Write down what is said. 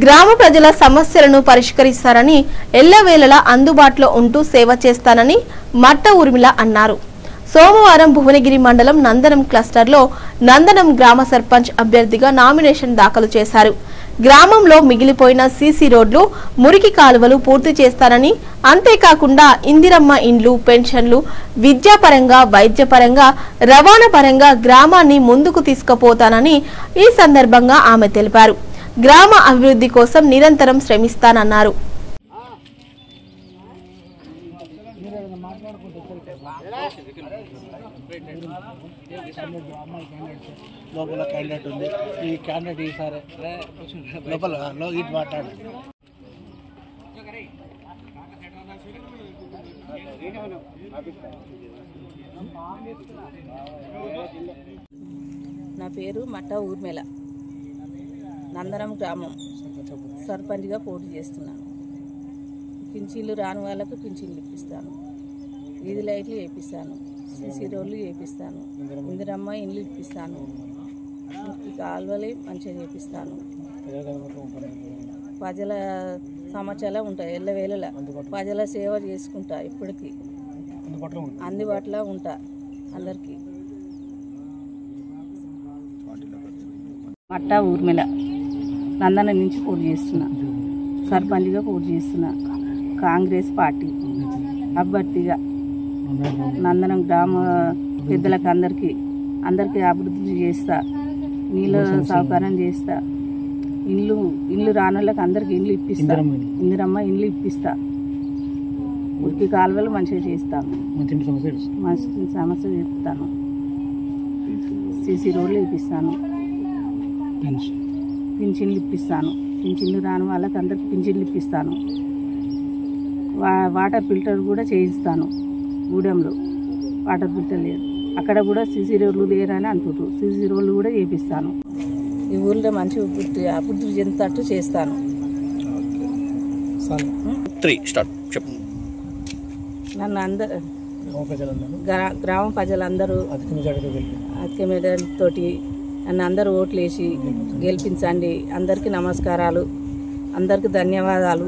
గ్రామ ప్రజల సమస్యలను పరిష్కరిస్తారని ఎల్లవేళలా అందుబాటులో ఉంటూ సేవ చేస్తానని మట్ట ఊర్మిళ అన్నారు. సోమవారం భువనగిరి మండలం నందనం క్లస్టర్లో నందనం గ్రామ సర్పంచ్ అభ్యర్థిగా నామినేషన్ దాఖలు చేశారు. గ్రామంలో మిగిలిపోయిన సీసీ రోడ్లు, మురికి కాలువలు పూర్తి చేస్తానని, అంతేకాకుండా ఇందిరమ్మ ఇండ్లు, పెన్షన్లు, విద్యాపరంగా, వైద్యపరంగా, రవాణా పరంగా గ్రామాన్ని ముందుకు తీసుకుపోతానని ఈ సందర్భంగా ఆమె తెలిపారు. గ్రామ అభివృద్ధి కోసం నిరంతరం శ్రమిస్తానన్నారు. లోపల క్యాండిడేట్ ఉంది. ఈ క్యాండిడేట్ ఈసారి లోపల ఇటు మాట్లాడు. నా పేరు మట్ట ఊర్మిళ. నందనం గ్రామం సర్పంచ్గా పోటీ చేస్తున్నాను. పింఛన్లు రాని వాళ్ళకు పింఛన్లు ఇప్పిస్తాను, వీధి లైట్లు వేపిస్తాను, సీసీ రోడ్లు వేపిస్తాను, ఇందిరమ్మ ఇండ్లు ఇప్పిస్తాను, కాలువలు మంచిగా చేపిస్తాను. ప్రజల సమస్యలు ఉంటాయి, ఎల్లవేళలా ప్రజల సేవ చేసుకుంటా, ఇప్పటికీ అందుబాటులో ఉంటా అందరికీ. మట్ట ఊర్మిళ నందనం నుంచి పోటీ చేస్తున్నా, సర్పంచ్గా పోటీ చేస్తున్నా. కాంగ్రెస్ పార్టీ అభ్యర్థిగా నందనం గ్రామ పెద్దలకు అందరికీ అభివృద్ధి చేస్తా, నీళ్ళ సౌకర్యం చేస్తా, ఇల్లు రానోళ్ళకి అందరికి ఇండ్లు ఇప్పిస్తా, ఇందిరమ్మ ఇండ్లు ఇప్పిస్తా, ఉరికి కాలువలు మంచిగా చేస్తాను, మంచి సమస్య చెప్తాను, సీసీ రోడ్లు ఇప్పిస్తాను, పింఛన్లు ఇప్పిస్తాను, పింఛన్లు రాని వాళ్ళకి అందరికి పింఛన్లు ఇప్పిస్తాను, వాటర్ ఫిల్టర్ కూడా చేయిస్తాను. గూడెంలో వాటర్ ఫిల్టర్ లేదు, అక్కడ కూడా సీసీ రోడ్లు లేరని అంటున్నారు, సీసీ రోడ్లు కూడా చేపిస్తాను. ఈ ఊళ్ళో మంచి అభివృద్ధి చెందేటట్టు చేస్తాను. నన్ను గ్రామ ప్రజలందరూ అధిక మెజారిటీతోటి నన్ను అందరూ ఓట్లేసి గెలిపించండి. అందరికీ నమస్కారాలు, అందరికీ ధన్యవాదాలు.